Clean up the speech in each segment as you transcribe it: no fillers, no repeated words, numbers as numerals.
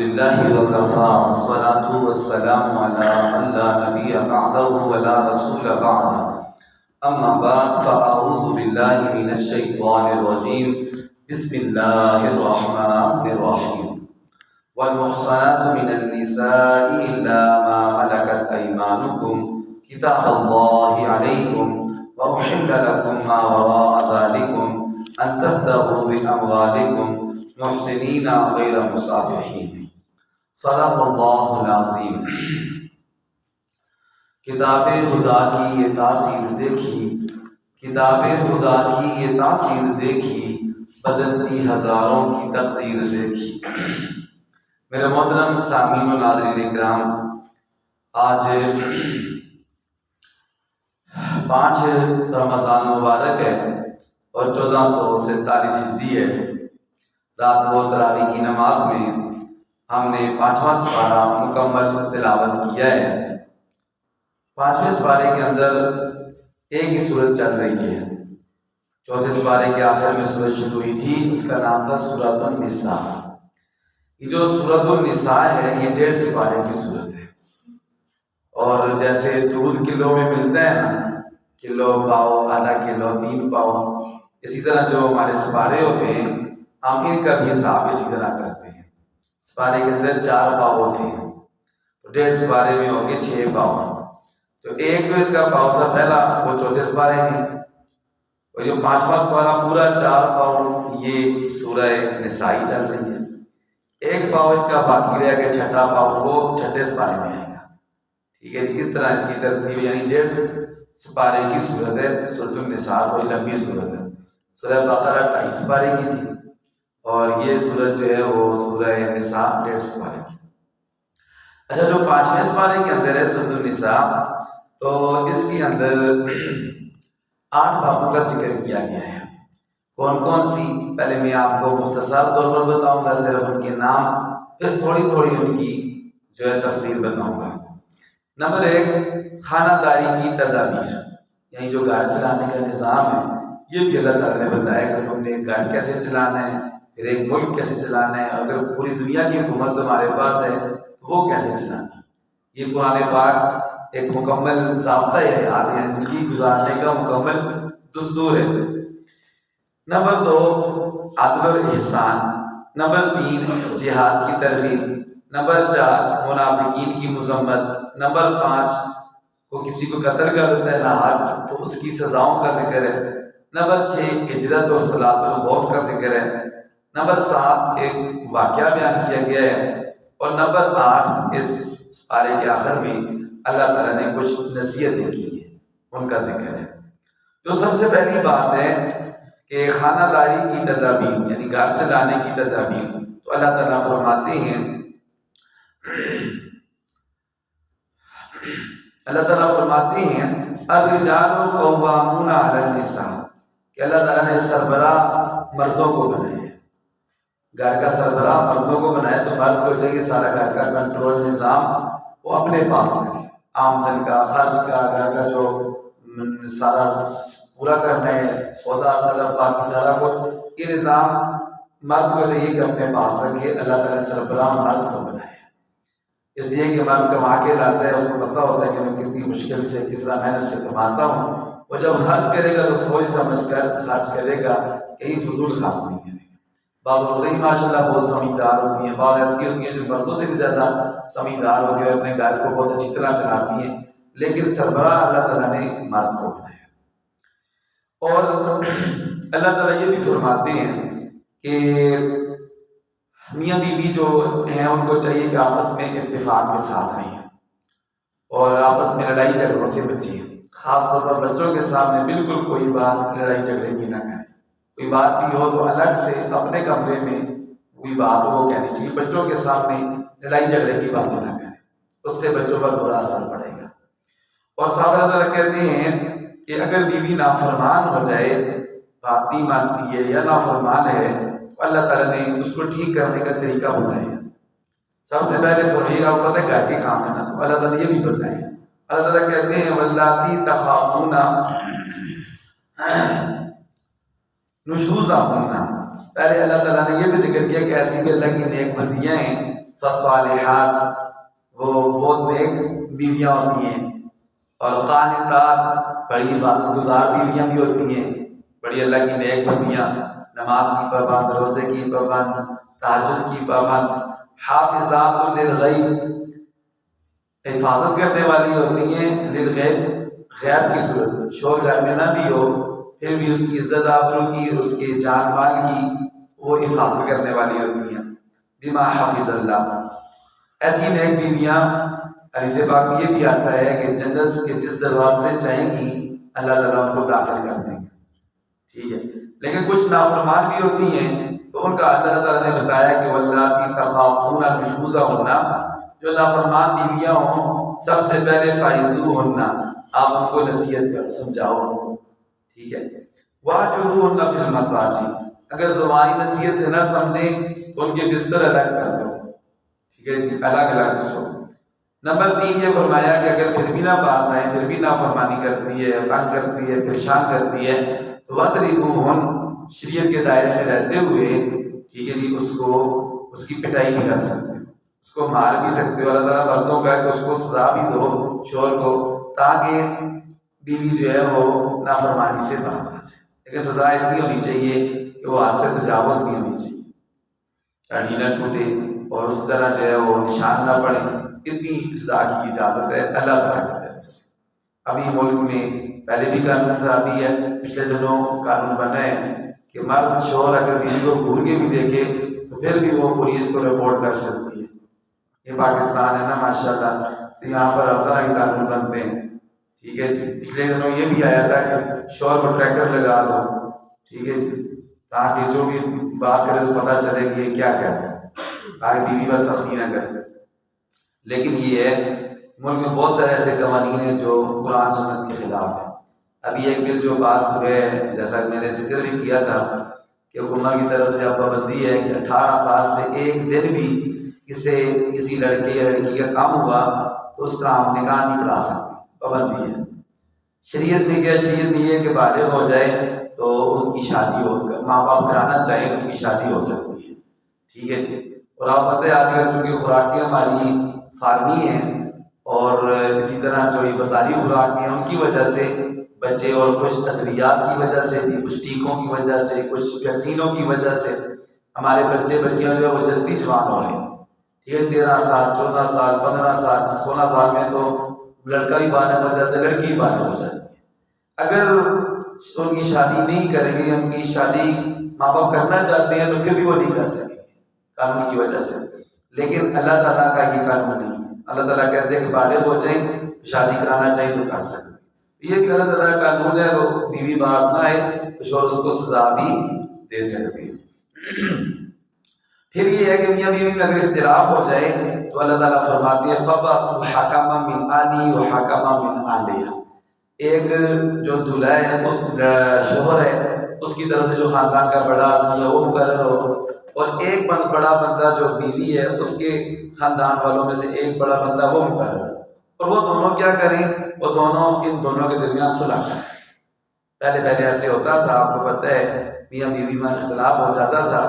لله وكفى والصلاة والسلام على من لا نبي بعده ولا رسول بعده أما بعد فأعوذ بالله من الشيطان الرجيم بسم الله الرحمن الرحيم والمحصنات من النساء إلا ما ملكت أيمانكم كتاب الله عليكم وأحل لكم ما وراء ذلكم أن تبتغوا بأموالكم محسنین غیر مصافحین صدق اللہ العظیم۔ کتاب خدا کی یہ تاثیر دیکھی، کتاب خدا کی یہ تاثیر دیکھی، بدلتی ہزاروں کی تقدیر دیکھی۔ میرے محترم سامعین و ناظرین اکرام، آج 5 رمضان مبارک ہے اور 1447 ہجری ہے۔ رات کو تراویح کی نماز میں ہم نے 5واں سپارہ مکمل تلاوت کیا ہے۔ 5ویں سپارے کے اندر ایک ہی سورت چل رہی ہے۔ 4تھے سپارے کے آخر میں سورت شروع ہوئی تھی، اس کا نام تھا سورۃ النساء۔ یہ جو سورۃ النساء ہے یہ 1.5 سپارے کی سورت ہے، اور جیسے دودھ کلو میں ملتا ہے نا، کلو پاؤ، آدھا کلو، 3 پاؤ، اسی طرح جو ہمارے سپارے ہوتے ہیں ہم ان کا بھی حساب اسی طرح کرتے ہیں۔ سپارے کے اندر 4 پاؤ ہوتے ہیں، تو 1.5 سپارے میں ہو گئے 6 پاؤ۔ تو ایک جو اس کا پاؤ تھا پہلا وہ 4تھے سپارے میں، اور جو 5واں سپارہ پورا 4 پاؤ یہ سورہ نساء چل رہی ہے۔ ایک پاؤ اس کا باقی رہ گیا، 6واں پاؤ وہ 6ٹھے سپارے میں آئے گا۔ ٹھیک ہے جی، اس طرح اس کی ترتیب، یعنی 1.5 سپارے کی صورت ہے سورۃ النساء، کوئی لمبی صورت ہے۔ سورہ بقرہ 2.5 سپارے کی تھی، اور یہ سورت جو ہے وہ سورہ نساء 1.5 سپارے کی۔ اچھا، جو 5ویں سپارے کے اندر ہے سورۃ النساء، تو اس کے اندر 8 باتوں کا ذکر کیا گیا ہے۔ کون کون سی؟ پہلے میں آپ کو مختصر طور پر بتاؤں گا، صرف ان کے نام، پھر تھوڑی تھوڑی ان کی جو ہے تفصیل بتاؤں گا۔ نمبر 1، خانہ داری کی تدابیر، یعنی جو گھر چلانے کا نظام ہے، یہ بھی اللہ تعالیٰ نے بتایا کہ تم نے گھر کیسے چلانا ہے، پھر ایک ملک کیسے چلانا ہے، اگر پوری دنیا کی حکومت تمہارے پاس ہے تو وہ کیسے چلانا ہے۔ یہ قرآن پاک ایک مکمل ضابطہ حیات، یعنی زندگی گزارنے کا مکمل دستور ہے۔ نمبر 2، عدل اور احسان۔ نمبر 3، جہاد کی ترغیب۔ نمبر 4، منافقین کی مذمت۔ نمبر 5، کو کسی کو قتل کر دیتا ہے ناحق تو اس کی سزاؤں کا ذکر ہے۔ نمبر 6، ہجرت اور صلاۃ الخوف کا ذکر ہے۔ نمبر 7، ایک واقعہ بیان کیا گیا ہے، اور نمبر 8، اس سپارے کے آخر میں اللہ تعالیٰ نے کچھ نصیحتیں کی ہیں، ان کا ذکر ہے۔ جو سب سے پہلی بات ہے کہ خانہ داری کی تدابیر، یعنی گھر چلانے کی تدابیر، تو اللہ تعالیٰ فرماتے ہیں الرجال قوامون علی النساء، کہ اللہ تعالیٰ نے سربراہ مردوں کو بنایا ہے، گھر کا سربراہ مردوں کو بنایا، تو مرد کو چاہیے سارا گھر کا کنٹرول نظام وہ اپنے پاس رکھے، آمدن کا، خرچ کا، گھر کا جو سارا پورا کرنا ہے، سودا سلف باقی سارا کچھ، یہ نظام مرد کو چاہیے کہ اپنے پاس رکھے۔ اللہ تعالیٰ نے سربراہ مرد کو بنایا ہے، اس لیے کہ مرد کما کے لاتا ہے، اس کو پتہ ہوتا ہے کہ میں کتنی مشکل سے، کس طرح محنت سے کماتا ہوں۔ وہ جب خرچ کرے گا تو سوچ سمجھ کر خرچ کرے گا، کہیں فضول خرچ نہیں کرے گا۔ بعض عورتیں ماشاءاللہ بہت سمجھدار ہوتی ہیں، بعض ایسی ہوتی ہیں جو مردوں سے بھی زیادہ سمجھدار ہوتی ہیں اور اپنے گھر کو بہت اچھی طرح چلاتی ہیں، لیکن سربراہ اللہ تعالیٰ نے مرد کو بنایا۔ اور اللہ تعالیٰ یہ بھی فرماتے ہیں کہ میاں بیوی جو ہیں ان کو چاہیے کہ آپس میں اتفاق کے ساتھ رہیں اور آپس میں لڑائی جھگڑوں سے بچیں، خاص طور پر بچوں کے سامنے بالکل کوئی بات لڑائی جھگڑے کی نہ کریں۔ کوئی بات بھی ہو تو الگ سے اپنے کمرے میں کوئی بات ہو وہ کہنی چاہیے، بچوں کے سامنے لڑائی جھگڑے کی باتیں نہ کریں، اس سے بچوں پر برا اثر پڑے گا۔ اور ساتھ اللہ تعالیٰ کہتے ہیں کہ اگر بیوی نافرمان ہو جائے، بات نہیں مانتی ہے یا نافرمان ہے، تو اللہ تعالیٰ نے اس کو ٹھیک کرنے کا طریقہ بتایا۔ سب سے پہلے فرمائیے گا، پتہ ہے گھر کے کام ہے نا، تو اللہ تعالیٰ نے یہ بھی بتایا۔ اللہ تعالیٰ کہتے ہیں واللاتی تخافون نشوزہن، پہلے اللہ تعالیٰ نے یہ بھی ذکر کیا کہ ایسی بھی اللہ کی نیک بندیاں ہیں، فالصالحات وہ بہت نیک بیویاں ہوتی ہیں، اور قانتات بڑی عبادت گزار بیویاں بھی ہوتی ہیں، بڑی اللہ کی نیک بندیاں، نماز کی پابند، روزے کی پابند، تہجد کی پابند، حافظات للغیب حفاظت کرنے والی ہوتی ہیں، للغیب غیب کی صورت، شور گھر میں نہ بھی ہو پھر بھی اس کی عزت آبرو کی، اس کے جان مال کی وہ حفاظت کرنے والی ہوتی ہیں، بما حافظ اللہ۔ ایسی نیک بیویاں حدیث پاک میں یہ بھی آتا ہے کہ جنت کے جس دروازے سے چاہیں گی اللہ تعالیٰ ان کو داخل کر دیں گے، ٹھیک ہے۔ لیکن کچھ نافرمان بھی ہوتی ہیں تو ان کا اللہ تعالیٰ نے بتایا کہ واللاتی تخافون نشوزہن، جو نافرمان بیویاں ہوں سب سے پہلے فائزوہن، آپ ان کو نصیحت کر سمجھاؤ، ٹھیک ہے۔ واہجروہن فی المساجد، اگر زبانی نصیحت سے نہ سمجھیں تو ان کے بستر الگ کر دو، ٹھیک ہے جی، الگ الگ سو۔ نمبر 3 یہ فرمایا کہ اگر پھر بھی نہ پاس آئیں، پھر بھی نافرمانی کرتی ہے، تنگ کرتی ہے، پریشان کرتی ہے تو وَاضْرِبُوهُنَّ، شریعت کے دائرے میں رہتے ہوئے، ٹھیک ہے جی، اس کی پٹائی بھی کر سکتے ہیں، اس کو مار بھی سکتے ہو، اللہ تعالیٰ مردوں کا ہے کہ اس کو سزا بھی دو شوہر کو، تاکہ بیوی جو ہے وہ نافرمانی سے باز آ جائے، لیکن سزا اتنی ہونی چاہیے کہ وہ حد سے تجاوز نہیں ہونی چاہیے، ہڈی نہ ٹوٹے اور اس طرح جو ہے وہ نشان نہ پڑے، اتنی سزا کی اجازت ہے اللہ تعالیٰ کی طرف سے۔ ابھی ملک میں پہلے بھی قانون تھا، ابھی ہے، پچھلے دنوں قانون بنا ہے کہ مرد شوہر اگر بیوی کو گھور کے بھی دیکھے تو پھر بھی وہ پولیس کو رپورٹ کر سکتی ہے۔ یہ پاکستان ہے نا ماشاءاللہ، تو یہاں پر ہر طرح کے قانون بنتے ہیں، ٹھیک ہے جی۔ پچھلے دنوں یہ بھی آیا تھا کہ شوہر کو ٹریکر لگا دو، ٹھیک ہے جی، تاکہ جو بھی بات کرے تو پتہ چلے کہ یہ کیا کہتا ہے، تاکہ بیوی بس سختی نہ کرے۔ لیکن یہ ہے ملک میں بہت سارے ایسے قوانین ہیں جو قرآن سنت کے خلاف ہیں۔ ابھی ایک بل جو پاس ہوئے جیسا کہ میں نے ذکر بھی کیا تھا کہ حکومت کی طرف سے اب پابندی ہے کہ 18 سال سے ایک دن بھی کسی لڑکے یا لڑکی کا کام ہوا تو اس کا ہم نکاح نہیں پڑھا سکتے، پابندی ہے۔ شریعت میں کیا، شریعت میں یہ کہ بالغ ہو جائے تو ان کی شادی ہو، ماں باپ کرانا چاہیے تو ان کی شادی ہو سکتی ہے، ٹھیک ہے جی۔ اور آپ پتہ ہے آج کل چونکہ خوراکیں ہماری فارمی ہیں اور اسی طرح جو یہ بساری خوراک ہیں ان کی وجہ سے بچے، اور کچھ ادویات کی وجہ سے بھی، کچھ ٹیکوں کی وجہ سے، کچھ ویکسینوں کی وجہ سے ہمارے بچے بچیاں جو ہے وہ جلدی جوان ہو رہے ہیں، ٹھیک ہے۔ 13 سال 14 سال 15 سال 16 سال میں تو لڑکا بھی بالغ ہو جاتا ہے، لڑکی بھی بالغ ہو جاتی ہے۔ اگر ان کی شادی نہیں کریں گے، ان کی شادی ماں باپ کرنا چاہتے ہیں تو پھر بھی وہ نہیں کر سکیں گے قانون کی وجہ سے، لیکن اللہ تعالیٰ کا یہ قانون نہیں ہے۔ اللہ تعالیٰ کہتے ہیں کہ بالغ ہو جائیں، شادی کرانا چاہیے تو کر سکتے ہیں۔ یہ بھی اللہ تعالیٰ کا قانون ہے، وہ بیوی باز نہ ہے تو شوہر اس کو سزا بھی دے سکتے ہیں۔ پھر یہ ہے کہ میاں بیوی میں اگر اختلاف ہو جائے تو اللہ تعالیٰ فرماتے ہیں فَبَعْثُوا حَكَمًا مِنْ أَهْلِهِ وَحَكَمًا مِنْ أَهْلِهَا، ایک جو دولہا ہے، اس شوہر ہے، اس کی طرف سے جو خاندان کا بڑا آدمی ہے وہ مقرر ہو، اور ایک بڑا بندہ جو بیوی ہے اس کے خاندان والوں میں سے ایک بڑا بندہ وہ مقرر ہو، اور وہ دونوں کیا کریں، وہ دونوں ان دونوں کے درمیان صلح کریں۔ پہلے ایسے ہوتا تھا، آپ کو پتہ ہے میاں بیوی میں اختلاف ہو جاتا تھا،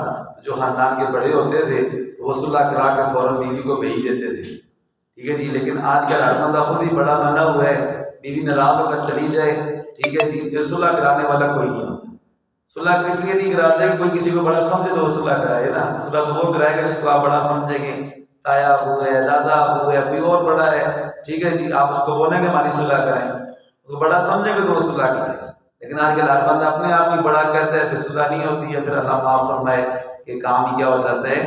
جو خاندان کے بڑے ہوتے تھے تو وہ صلح کرا کے فوراً بیوی کو بھیج دیتے تھے، ٹھیک ہے جی۔ لیکن آج کل ہر بندہ خود ہی بڑا بنا ہوا ہے، بیوی ناراض ہو کر چلی جائے، ٹھیک ہے جی، پھر صلح کرانے والا کوئی نہیں ہوتا۔ صلح اس لیے نہیں کراتے کہ کوئی کسی کو بڑا سمجھے تو وہ صلح کرائے نا، صلح تو وہ کرائے گا جس کو آپ بڑا سمجھیں گے، تایا ابو ہے، دادا ابو ہے، کوئی اور بڑا ہے، ٹھیک ہے جی، آپ اس کو بولیں گے ہماری صلح کرائیں، اس کو بڑا سمجھیں گے تو وہ صلح کرائے۔ لیکن آج کل ہر بندہ اپنے آپ ہی بڑا کہتا ہے، پھر صلح نہیں ہوتی ہے، پھر اللہ معاف فرمائے کہ کام ہی کیا ہو جاتا ہے،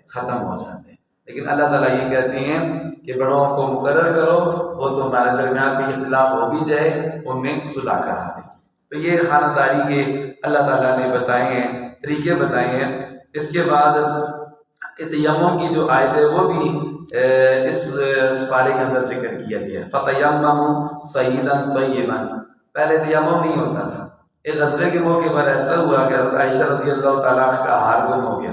ختم ہو جاتے ہیں۔ لیکن اللہ تعالیٰ یہ کہتے ہیں کہ بڑوں کو مقرر کرو، وہ تو ہمارے درمیان بھی اختلاف ہو بھی جائے ان میں صلح کرا دیں۔ تو یہ خانہ داری کے اللہ تعالیٰ نے بتائے ہیں، طریقے بتائے ہیں۔ اس کے بعد تیمم کی جو آیت ہے وہ بھی اس پارے کے اندر ذکر کیا گیا ہے۔ فَتَيَمَّمُوا صَعِيدًا طَيِّبًا، پہلے تیمم نہیں ہوتا تھا۔ ایک غزوے کے موقع پر ایسا ہوا کہ حضرت عائشہ رضی اللہ تعالیٰ عنہ کا ہار گم ہو گیا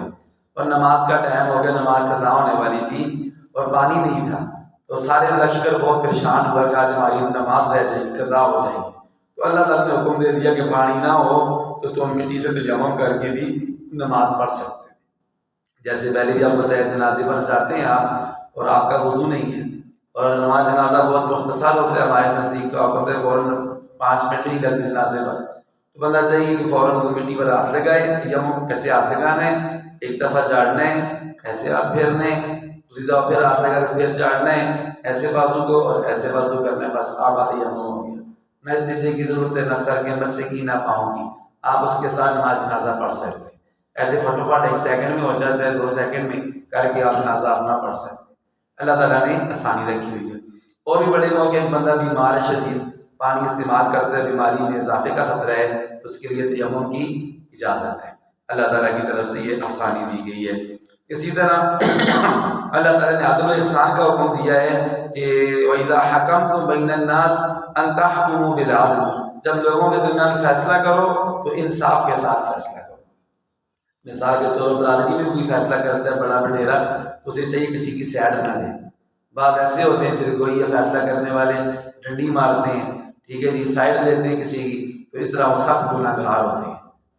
اور نماز کا ٹائم ہو گیا، نماز قضا ہونے والی تھی اور پانی نہیں تھا، تو سارے لشکر بہت پریشان ہوا کہ آج ہماری نماز رہ جائے گی، قضا ہو جائے گی۔ تو اللہ تعالیٰ نے حکم دے دیا کہ پانی نہ ہو تو تم مٹی سے تیمم کر کے بھی نماز پڑھ سکتے ہیں۔ جیسے پہلے بھی آپ کو بتایا جنازے پر جاتے ہیں آپ اور آپ کا وضو نہیں ہے اور نماز جنازہ بہت مختصر ہوتا ہے ہمارے نزدیک، تو آپ پتہ ہے فوراً 5 منٹ نہیں لگتے جنازے پر، تو بندہ چاہیے کہ فوراً کو مٹی پر ہاتھ لگائے، یم ایسے ہاتھ لگانا ہے، ایک دفعہ چاڑنا ہے، ایسے ہاتھ پھیرنا ہے، دوسری دفعہ پھر ہاتھ لگا کے پھر چاڑنا ہے، ایسے بازو کو اور ایسے بازو کرنا ہے، بس آپ بات یم ہو گیا، نہ اس نیچے کی ضرورت ہے، نہ سر کے مسے کی، نہ پاؤں کی، آپ اس کے ساتھ نماز جنازہ پڑھ سکتے ہیں، ایسے فٹوفٹ 1 سیکنڈ میں ہو جاتا ہے، 2 سیکنڈ میں کر کے آپ جنازہ اپنا پڑھ سکتے ہیں۔ اللہ تعالیٰ نے آسانی رکھی ہوئی ہے۔ اور بھی بڑے موقع ایک بندہ بیمار ہے، شدید پانی استعمال کرتا ہے، بیماری میں اضافے کا خطرہ ہے، اس کے لیے تیمم کی اجازت ہے، اللہ تعالیٰ کی طرف سے یہ آسانی دی گئی ہے۔ اسی طرح اللہ تعالیٰ نے عدل و احسان کا حکم دیا ہے کہ وَإِذَا حَكَمْتُمْ بَيْنَ النَّاسِ أَن تَحْكُمُوا بِالْعَدْلِ، جب لوگوں کے درمیان فیصلہ کرو تو انصاف کے ساتھ فیصلہ کرو۔ مثال کے طور پر آدمی میں کوئی فیصلہ کرتا ہے بڑا بڈیرا، اسے چاہیے کسی کی سائڈ نہ لے، بعض ایسے ہوتے ہیں چرگوئی فیصلہ کرنے والے ڈنڈی مارتے ہیں، ٹھیک ہے جی، سائڈ لیتے ہیں کسی کی، تو اس طرح وہ سخت گناہ گار ہوتے ہیں۔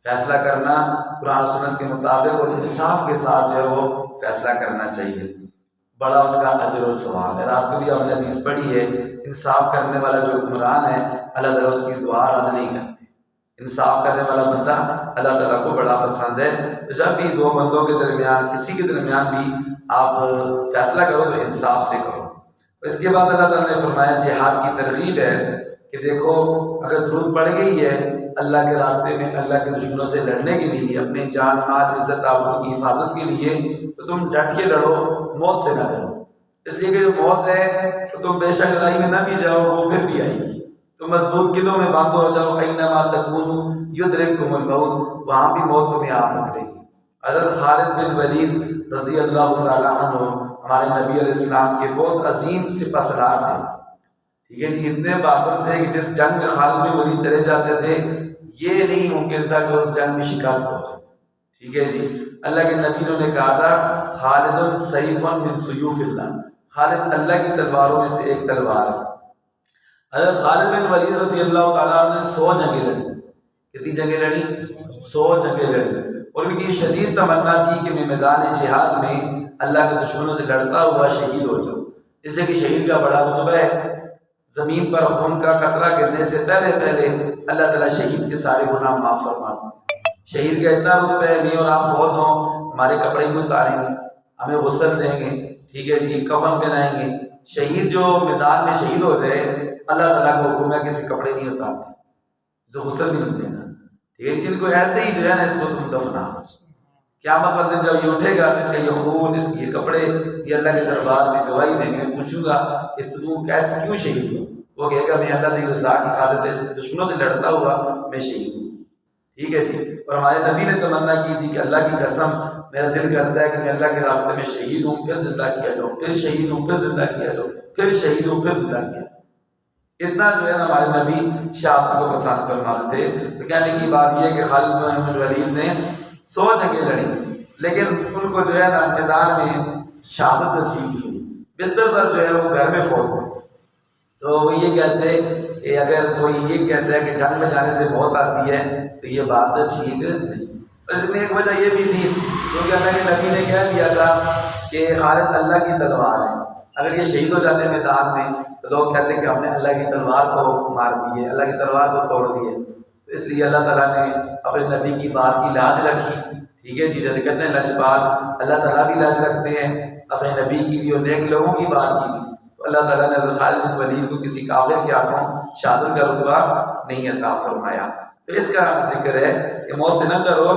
فیصلہ کرنا قرآن و سنت کے مطابق اور انصاف کے ساتھ جو ہے وہ فیصلہ کرنا چاہیے، بڑا اس کا اجر و ثواب ہے۔ رات کو بھی آپ نے حدیث پڑھی ہے، انصاف کرنے والا جو حکمران ہے اللہ تعالیٰ اس کی دعا رد نہیں کرتے، انصاف کرنے والا بندہ اللہ تعالیٰ کو بڑا پسند ہے۔ جب بھی 2 بندوں کے درمیان کسی کے درمیان بھی آپ فیصلہ کرو تو انصاف سے کرو۔ اس کے بعد اللہ تعالیٰ نے فرمایا جہاد کی ترغیب ہے کہ دیکھو اگر ضرورت پڑ گئی ہے اللہ کے راستے میں اللہ کے دشمنوں سے لڑنے کے لیے، اپنے جان مال عزت آبرو کی حفاظت کے لیے، تو تم ڈٹ کے لڑو، موت سے نہ ڈرو، اس لیے کہ جو موت ہے تو تم بے شک لڑائی میں نہ بھی جاؤ وہ پھر بھی آئے گی، تو مضبوط قلعوں میں بند ہو جاؤ، اینما تکونوا یدرککم الموت، وہاں بھی موت تمہیں آ پکڑے گی۔ حضرت خالد بن ولید رضی اللہ تعالیٰ عنہ ہمارے نبی علیہ السلام کے بہت عظیم سپہ سالار تھے، ٹھیک ہے جی، اتنے بہادر تھے کہ جس جنگ میں خالد بن ولید چلے جاتے تھے یہ نہیں ممکن تھا کہ اس جنگ میں شکست ہو جائے، ٹھیک ہے جی۔ اللہ کے نبی نے کہا تھا خالد سیف من سیوف اللہ، خالد اللہ کی تلواروں میں سے ایک تلوار ہے۔ حضرت خالد بن ولید رضی اللہ تعالیٰ نے 100 جنگیں لڑی، کتنی جنگیں لڑی؟ 100 جنگیں لڑی، اور ان کی شدید تمنا تھی کہ میں میدان جہاد میں اللہ کے دشمنوں سے لڑتا ہوا شہید ہو جاؤں، اس لیے کہ شہید کا بڑا رتبہ ہے، زمین پر خون کا قطرہ گرنے سے پہلے اللہ تعالیٰ شہید کے سارے گناہ معاف فرماتا ہے۔ شہید کا اتنا رتبہ ہے، میں اور آپ فوت ہوں ہمارے کپڑے بھی اتاریں گے، ہمیں غسل دیں گے، ٹھیک ہے جی، کفن پہنائیں گے۔ شہید جو میدان میں شہید ہو جائے اللہ تعالیٰ کو حکم ہے کسی کپڑے نہیں اتارنے، جو غسل بھی نہیں دینا، ٹھیک ہے، لیکن کوئی ایسے ہی جو ہے نا اس کو تم دفنا، قیامت والے دن جب یہ اٹھے گا تو اس کا یہ خون، اس کے یہ کپڑے، یہ اللہ کے دربار میں گواہی دیں گے۔ پوچھوں گا کہ تو کیسے کیوں شہید ہو؟ وہ کہے گا میں اللہ کی رضا کی خاطر دشمنوں سے لڑتا ہوا میں شہید ہوں، ٹھیک ہے جی۔ اور ہمارے نبی نے تمنا کی تھی کہ اللہ کی قسم میرا دل کرتا ہے کہ میں اللہ کے راستے میں شہید ہوں، پھر زندہ کیا جاؤں، پھر شہید ہوں، پھر زندہ کیا جاؤں، پھر شہید ہوں، پھر زندہ کیا جاؤں۔ اتنا جو ہے نا ہمارے نبی شہادت کو پسند فرماتے تھے۔ تو کہنے کی بات یہ ہے کہ خالد بن ولید نے 100 جنگیں لڑی، لیکن ان کو جو ہے نا میدان میں شہادت نصیب ہوئی، بستر پر جو ہے وہ گھر میں فوت ہوئے۔ تو وہ یہ کہتے ہیں کہ اگر کوئی یہ کہتا ہے کہ جنگ میں جانے سے موت آتی ہے تو یہ بات ٹھیک نہیں۔ اور اس میں ایک وجہ یہ بھی تھی کیونکہ اللہ کے نبی نے کہہ دیا تھا کہ خالد اللہ کی تلوار ہے، اگر یہ شہید ہو جاتے میدان میں تو لوگ کہتے ہیں کہ ہم نے اللہ کی تلوار کو مار دی ہے، اللہ کی تلوار کو توڑ دی ہے۔ تو اس لیے اللہ تعالیٰ نے اپنے نبی کی بات کی لاج رکھی، ٹھیک ہے جی، جیسے کہتے ہیں لجپال، اللہ تعالیٰ بھی لاج رکھتے ہیں اپنے نبی کی بھی اور نیک لوگوں کی بات کی بھی۔ تو اللہ تعالیٰ نے حضرت خالد بن ولید کو کسی کافر کے ہاتھوں شہادت کا رتبہ نہیں عطا فرمایا۔ تو اس کا ذکر ہے کہ موت سے نہ ڈرو،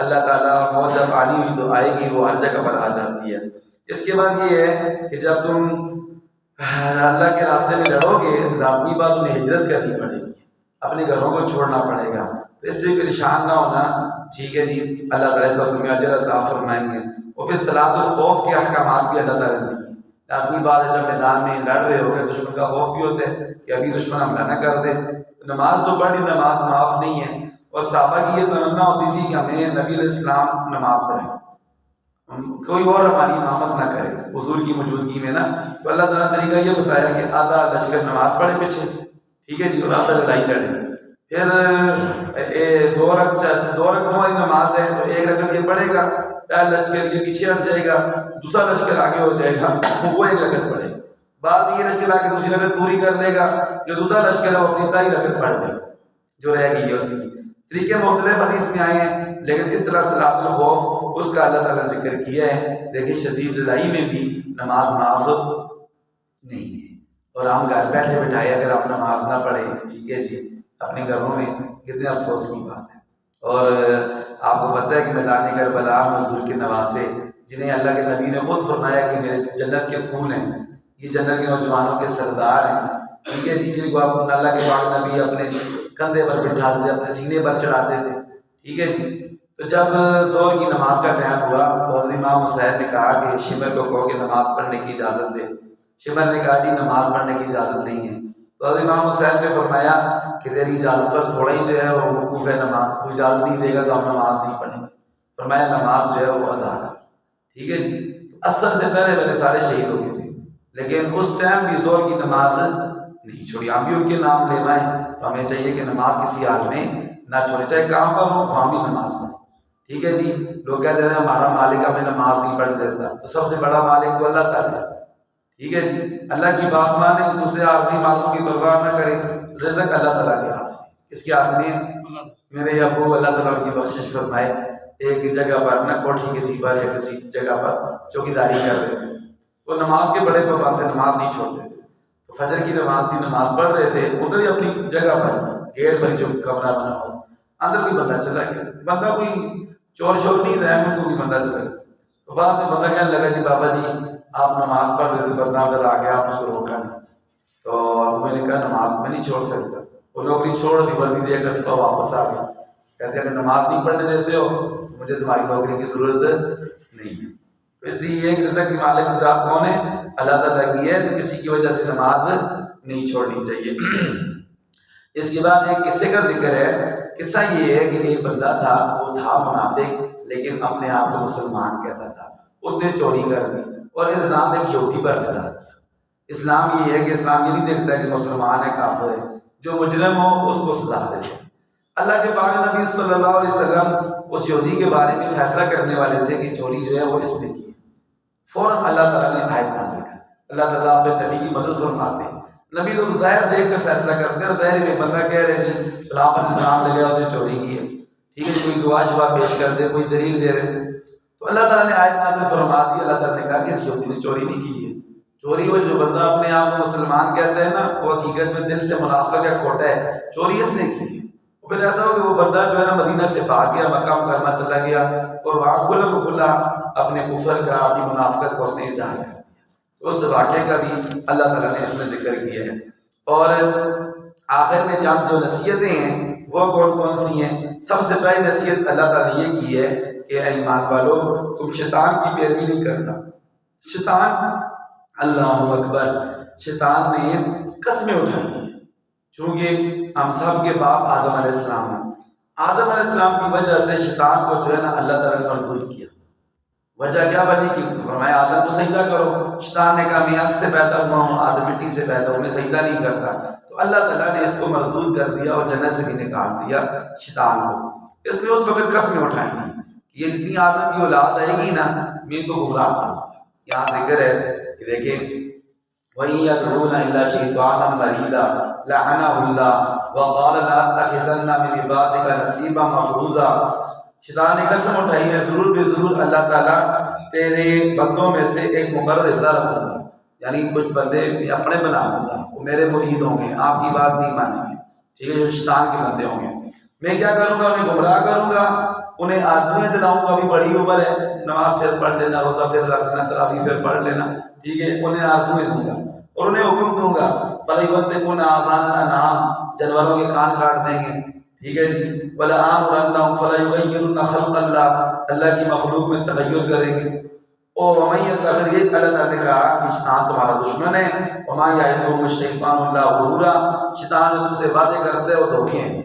اللہ تعالیٰ موت جب آنی ہوئی تو آئے گی، وہ ہر جگہ پر آ جاتی ہے۔ اس کے بعد یہ ہے کہ جب تم اللہ کے راستے میں لڑو گے تو لازمی بات تمہیں ہجرت کرنی پڑے گی، اپنے گھروں کو چھوڑنا پڑے گا، تو اس سے پریشان نہ ہونا، ٹھیک ہے جی، اللہ تعالیٰ اس وقت تمہیں اجر عطا فرمائیں گے۔ اور پھر صلاۃ الخوف کے احکامات بھی اللہ تعالیٰ نے، لازمی بات ہے جب میدان میں لڑ رہے ہو گے دشمن کا خوف بھی ہوتا ہے کہ ابھی دشمن حملہ نہ کر دے، نماز تو پڑھی، نماز معاف نہیں ہے۔ اور صحابہ کی یہ تمنا ہوتی تھی کہ ہمیں نبی علیہ السلام نماز پڑھیں، کوئی اور ہماری امامت نہ کرے حضور کی موجودگی میں نا۔ تو اللہ تعالیٰ نے طریقہ یہ بتایا کہ آدھا لشکر نماز پڑھے پیچھے، ٹھیک ہے جی، اور آدھا لڑائی لڑے۔ پھر 2 رکعت والی نماز ہے تو 1 رکعت یہ پڑھے گا، پہلا لشکر یہ پیچھے ہٹ جائے گا، دوسرا لشکر آگے ہو جائے گا، وہ ایک رکعت پڑھے گا، بعد میں یہ لشکر آ کے دوسری رکعت پوری کر لے گا، جو دوسرا لشکر ہے وہ اپنی پہلی رکعت پڑھ لے گا جو رہ گئی ہے اس کی۔ طریقے مختلف حدیث میں آئے ہیں، لیکن اس طرح صلاۃ الخوف اس کا اللہ تعالیٰ نے ذکر کیا ہے۔ دیکھیں شدید لڑائی میں بھی نماز معاف نہیں ہے، اور ہم گھر بیٹھے بٹھائے اگر ہم نماز نہ پڑھیں، ٹھیک ہے جی، اپنے گھروں میں کتنے افسوس کی بات ہے۔ اور آپ کو پتہ ہے کہ میدان کربلا میں حضور کے نواسے جنہیں اللہ کے نبی نے خود فرمایا کہ میرے جنت کے پھول ہیں، یہ جنت کے نوجوانوں کے سردار ہیں، ٹھیک ہے جی، جن کو اللہ کے پاک نبی اپنے کندھے پر بٹھاتے، اپنے سینے پر چڑھاتے تھے، ٹھیک ہے جی۔ تو جب ظہر کی نماز کا ٹائم ہوا تو حضرت امام حسین نے کہا کہ شمر کو کہو کہ نماز پڑھنے کی اجازت دے۔ شمر نے کہا جی نماز پڑھنے کی اجازت نہیں ہے۔ تو حضرت امام حسین نے فرمایا کہ تیری اجازت پر تھوڑا ہی جو ہے وہ موقوف ہے نماز، تو اجازت نہیں دے گا تو ہم نماز نہیں پڑھیں گے۔ فرمایا نماز جو ہے وہ ادا کر، ٹھیک ہے جی۔ اثر سے پہلے سارے شہید ہو گئے تھے، لیکن اس ٹائم بھی ظہر کی نماز نہیں چھوڑی۔ ہم بھی ان کے نام لے آئیں تو ہمیں چاہیے کہ نماز کسی حال میں نہ چھوڑے، چاہے کام پر ہو وہاں بھی نماز پڑھیں، ٹھیک ہے جی۔ لوگ کہتے ہیں ہمارا مالک ہمیں نماز نہیں پڑھ دیتا، تو سب سے بڑا مالک تو اللہ تعالیٰ ہے، ٹھیک ہے جی۔ اللہ کی بات مانیں، دوسرے عارضی مالکوں کی پرواہ نہ کریں، رزق اللہ تعالیٰ کے ہاتھ میں۔ کس کے ہاتھ میں؟ میرے ابو اللہ تعالیٰ کی بخشش فرمائے، ایک جگہ پر نہ کوٹھی کسی پر یا کسی جگہ پر چوکیداری کر رہے تھے، وہ نماز کے بڑے پابند تھے، نماز نہیں چھوڑتے تھے۔ تو فجر کی نماز تھی، نماز پڑھ رہے تھے، ادھر ہی اپنی جگہ پر گیٹ پر جو کمرہ بنا ہوا اندر کوئی بندہ چلا گیا، بندہ کوئی چور شور نہیں رہا ہے، کوئی بندہ چلا گیا۔ تو بعد میں بندہ کہنے لگا جی بابا جی آپ نماز پڑھ رہے تھے، بندہ ادھر آ گیا، آپ اس کو روکا نہیں۔ تو میں نے کہا نماز میں نہیں چھوڑ سکتا، وہ نوکری چھوڑ دی، وردی دے کر صبح واپس آ گیا۔ کہتے ہیں اگر نماز نہیں پڑھنے دیتے ہو تو مجھے تمہاری نوکری کی ضرورت نہیں ہے۔ تو اس لیے یہ کہ رزق کی مالک ذات کون ہے؟ اللہ تعالیٰ کی ہے، تو کسی کی وجہ سے نماز نہیں چھوڑنی چاہیے۔ اس کے بعد ایک قصے کا ذکر ہے۔ قصہ یہ ہے کہ ایک بندہ تھا، وہ تھا منافق لیکن اپنے آپ کو مسلمان کہتا تھا، اس نے چوری کر دی اور الزام ایک یہودی پر لگا دیا۔ اسلام یہ ہے کہ اسلام یہ نہیں دیکھتا کہ مسلمان ہے کافر ہے، جو مجرم ہو اس کو سزا دے۔ اللہ کے پاک نبی صلی اللہ علیہ وسلم اس یہودی کے بارے میں فیصلہ کرنے والے تھے کہ چوری جو ہے وہ اس نے کی، فوراً اللہ تعالیٰ نے آیت نازل کر دی۔ اللہ تعالیٰ اپنے نبی کی مدد فرماتے ہیں، نبی تو ظاہر دیکھ کر فیصلہ کرتے ہیں، ظاہر میں بندہ کہہ رہے جی فلاں پر الزام لگا اسے چوری کی ہے، ٹھیک ہے، کوئی گواہ شواہ پیش کر دے، کوئی دلیل دے رہے، تو اللہ تعالیٰ نے آیت نازل فرما دی۔ اللہ تعالیٰ نے کہا کہ اس یہودی نے چوری نہیں کی ہے۔ چوری ہو جو بندہ اپنے آپ کو مسلمان کہتا ہے نا، وہ حقیقت میں دل سے منافق ہے، کھوٹا ہے، چوری اس نے کی ہے۔ پھر ایسا ہو کہ وہ بندہ جو ہے نا مدینہ سے بھاگ گیا، مکہ مکرمہ چلا گیا، اور وہاں کھلا اپنے کفر کا، اپنی منافقت کو اس نے اظہار کر دیا۔ اس واقعے کا بھی اللہ تعالیٰ نے اس میں ذکر کیا ہے۔ اور آخر میں چند جو نصیحتیں ہیں وہ کون کون سی ہیں؟ سب سے پہلی نصیحت اللہ تعالیٰ نے یہ کی ہے کہ اے ایمان والو تم شیطان کی پیروی نہیں کرنا۔ شیطان، اللہ اکبر، شیطان نے قسمیں اٹھائی ہیں، چونکہ ہم سب کے باپ آدم علیہ السلام ہیں۔ آدم علیہ السلام کی وجہ سے شیطان کو جو ہے نا اللہ تعالیٰ نے مردود کیا۔ وجہ کیا بنی کہ فرمایا آدم کو سجدہ کرو۔ شیطان نے کہا میں آگ سے پیدا ہوا ہوں، آدم مٹی سے پیدا ہوں، میں سجدہ نہیں کرتا۔ تو اللہ تعالیٰ نے اس کو مردود کر دیا اور جنت سے بھی نکال دیا شیطان کو۔ اس لیے اس وقت قسمیں اٹھائی تھیں کہ یہ جتنی آدم کی اولاد آئے گی نا میں ان کو گمراہ کروں گا۔ یہاں ذکر ہے کہ دیکھیں وَإِن يَدْعُونَ إِلَّا شَيْطَانًا مَرِيدًا لَعَنَهُ اللَّهُ وَقَالَ لَأَتَّخِذَنَّ مِنْ عِبَادِكَ نَصِيبًا مَفْرُوضًا۔ شیطان نے قسم اٹھائی ہے ضرور بے ضرور اللہ تعالیٰ تیرے بندوں میں سے ایک مقرر حصہ رکھوں گا، یعنی کچھ بندے اپنے بنا لوں گا، وہ میرے مرید ہوں گے، آپ کی بات نہیں مانیں گے، ٹھیک ہے، جو شیطان کے بندے ہوں گے۔ میں کیا کروں گا؟ انہیں گمراہ کروں گا، انہیں آرزویں دلاؤں گا، ابھی بڑی عمر ہے، نماز پھر پڑھ لینا، روزہ پھر رکھنا، تراویح پھر پڑھ لینا، ٹھیک ہے، انہیں آرزویں دوں گا اور انہیں حکم دوں گا فَلْيُبَتِّكُنَّ آذَانَ الْأَنْعَامِ، جانوروں کے کان کاٹ دیں گے، ٹھیک ہے جی، وَلَآمُرَنَّهُمْ فَلَيُغَيِّرُنَّ خَلْقَ اللَّهِ، اللہ کی مخلوق میں تغیر کریں گے۔ اور وَمَن يَتَّخِذْ، اللہ تعالیٰ نے کہا کہ شیطان تمہارا دشمن ہے، وَمَا يَعِدُهُمُ الشَّيْطَانُ إِلَّا غُرُورًا، شیطان تم سے وعدے کرتے ہیں وہ دھوکے ہیں،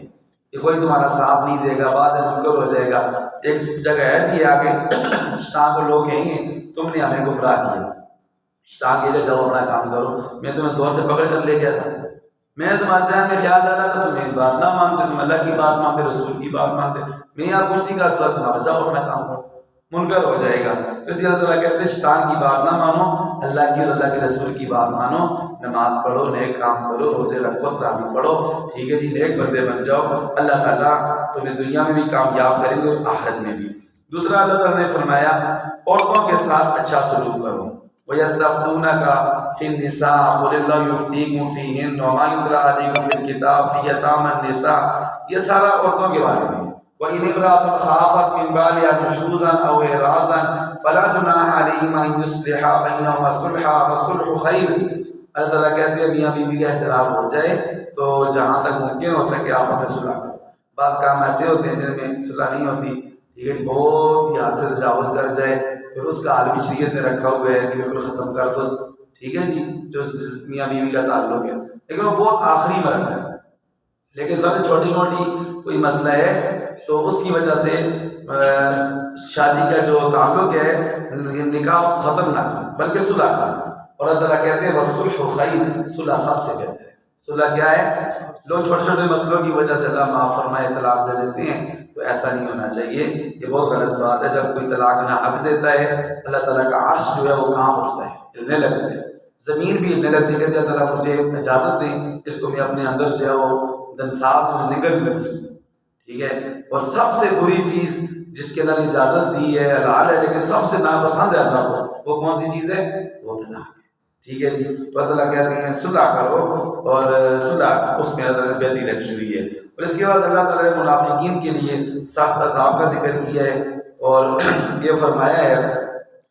یہ کوئی تمہارا ساتھ نہیں دے گا، وعدے منکر ہو جائے گا۔ ایک جگہ ہے بھی آگے شیطان کو لوگ کہیں گے تم نے ہمیں گمراہ کیا، شیطان یہ کہ جاؤ اپنا کام کرو، میں تمہیں زور سے پکڑ کر لے گیا تھا، میں نے تمہارے ذہن میں خیال ڈالا کہ تم میری بات نہ مانتے، تم اللہ کی بات مانتے، رسول کی بات مانتے، میں یہاں کچھ نہیں کر سکتا، تمہارا جاؤ اپنا کام کرو۔ منکر ہو جائے گا۔ اس لیے اللہ تعالیٰ کہتے ہیں شیطان کی بات نہ مانو، اللہ کی اور اللہ کے رسول کی بات مانو، نماز پڑھو، نیک کام کرو، روزے رکھو، تراویح پڑھو، ٹھیک ہے جی، نیک بندے بن جاؤ، اللہ تعالیٰ تمہیں دنیا میں بھی کامیاب کریں گے اور آخرت میں بھی۔ دوسرا اللہ تعالیٰ نے فرمایا عورتوں کے ساتھ اچھا سلوک کرو۔ وَيَسْتَفْتُونَكَ فِي النِّسَاءِ قُلِ اللَّهُ يُفْتِيكُمْ فِيهِنَّ وَمَا يُتْلَىٰ عَلَيْكُمْ فِي الْكِتَابِ فِي يَتَامَى النِّسَاءِ، یہ سارا عورتوں کے بارے میں۔ وَإِنِ امْرَأَةٌ خَافَتْ مِن بَعْلِهَا نُشُوزًا أَوْ إِعْرَاضًا فَلَا جُنَاحَ عَلَيْهِمَا أَن يُصْلِحَا بَيْنَهُمَا صُلْحًا وَالصُّلْحُ خَيْرٌ۔ اللہ تعالیٰ کہتے ہیں میاں بیوی کا اختلاف ہو جائے تو جہاں تک ممکن ہو سکے آپس میں صلح کرو۔ بعض کام ایسے ہوتے ہیں جن میں صلح نہیں ہوتی، ٹھیک ہے، بہت ہی حد سے تجاوز کر جائے، پھر اس کا حال بھی شریعت نے رکھا ہوا ہے کہ بالکل ختم کر دو، ٹھیک ہے جی، جو میاں بیوی کا تعلق ہے، لیکن وہ بہت آخری مرحلہ ہے۔ لیکن سب چھوٹی موٹی کوئی مسئلہ ہے تو اس کی وجہ سے شادی کا جو تعلق ہے نکاح ختم نہ کرو بلکہ صلح کرو۔ اور اللہ تعالیٰ کہتے ہیں وَالصُّلْحُ خَيْرٌ، صلح سب سے بہتر ہے۔ صلح کیا ہے؟ لوگ چھوٹے چھوٹے مسئلوں کی وجہ سے اللہ معاف فرمائے طلاق دے دیتے ہیں، تو ایسا نہیں ہونا چاہیے، یہ بہت غلط بات ہے۔ جب کوئی طلاق نہ حق دیتا ہے اللہ تعالیٰ کا عرش جو ہے وہ کہاں اٹھتا ہے، ہلنے لگتا ہے، زمین بھی ہلنے لگتی ہے، کہتے ہیں اللہ تعالیٰ مجھے اجازت دیں اس کو میں اپنے اندر جو ہے وہ دنسات میں نگل لوں، ٹھیک ہے۔ اور سب سے بری چیز جس کے اندر اجازت دی ہے حلال ہے لیکن سب سے ناپسند ہے اللہ کو، وہ کون سی چیز ہے؟ وہ طلاق ہے، ٹھیک ہے جی۔ تو اللہ کہتے ہیں صلح کرو، اور صلح اس میں اللہ نے بہتری رکھی ہوئی ہے۔ اور اس کے بعد اللہ تعالیٰ نے منافقین کے لیے سخت عذاب کا ذکر کیا ہے، اور یہ فرمایا ہے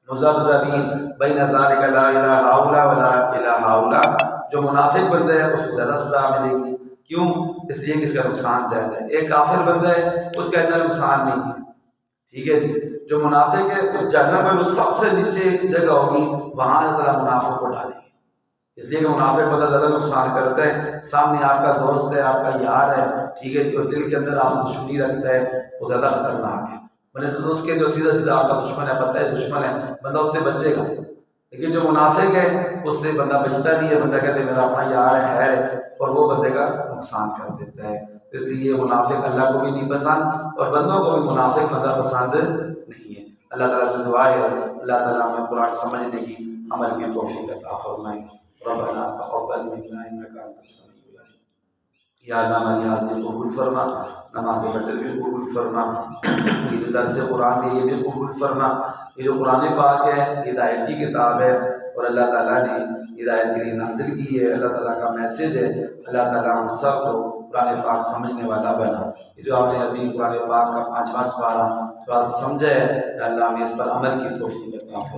مذبذبین بین ذلک لا الہ ہؤلاء ولا الہ ہؤلاء، جو منافق بندہ ہے اس کو زیادہ سزا ملے گی، کیوں؟ اس لیے کہ اس کا نقصان زیادہ ہے۔ ایک کافر بندہ ہے اس کا اتنا نقصان نہیں ہے، ٹھیک ہے جی۔ جو منافق ہے جہنم میں وہ سب سے نیچے جگہ ہوگی، وہاں اللہ تعالیٰ منافق کو ڈالیں گے، اس لیے کہ منافق بندہ زیادہ نقصان کرتا ہے۔ سامنے آپ کا دوست ہے، آپ کا یار ہے، ٹھیک ہے جی، اور دل کے اندر آپ سے دشمنی رکھتا ہے، وہ زیادہ خطرناک ہے بنسبت اس کے جو سیدھا سیدھا آپ کا دشمن ہے، پتہ ہے دشمن ہے، بندہ اس سے بچے گا۔ لیکن جو منافق ہے اس سے بندہ بچتا نہیں ہے، بندہ کہتے ہیں میرا اپنا یار ہے، خیر ہے، اور وہ بندے کا نقصان کر دیتا ہے۔ اس لیے منافق اللہ کو بھی نہیں پسند اور بندوں کو بھی منافق بندہ پسند نہیں ہے۔ اللہ تعالیٰ سے دعا ہے اللہ تعالیٰ ہمیں قرآن سمجھنے کی عمل کی توفیق عطا فرمائے۔ ربنا تقبل منا انک انت السمیع العلیم۔ یا اللہ ہماری حاضری قبول فرما، نماز فجر بھی قبول فرما، یہ جو درس قرآن ہے یہ بھی قبول فرما۔ یہ جو قرآن پاک ہے ہدایت کی کتاب ہے اور اللہ تعالیٰ نے ہدایت کے لیے نازل کی ہے، اللہ تعالیٰ کا میسج ہے۔ اللہ تعالیٰ ہم سب کو قرآن پاک سمجھنے والا بنا۔ یہ جو ہم نے ابھی قرآن پاک کا 5واں سپارہ تھوڑا سا سمجھا ہے، اللہ ہمیں اس پر عمل کی توفیق عطا فرمائے۔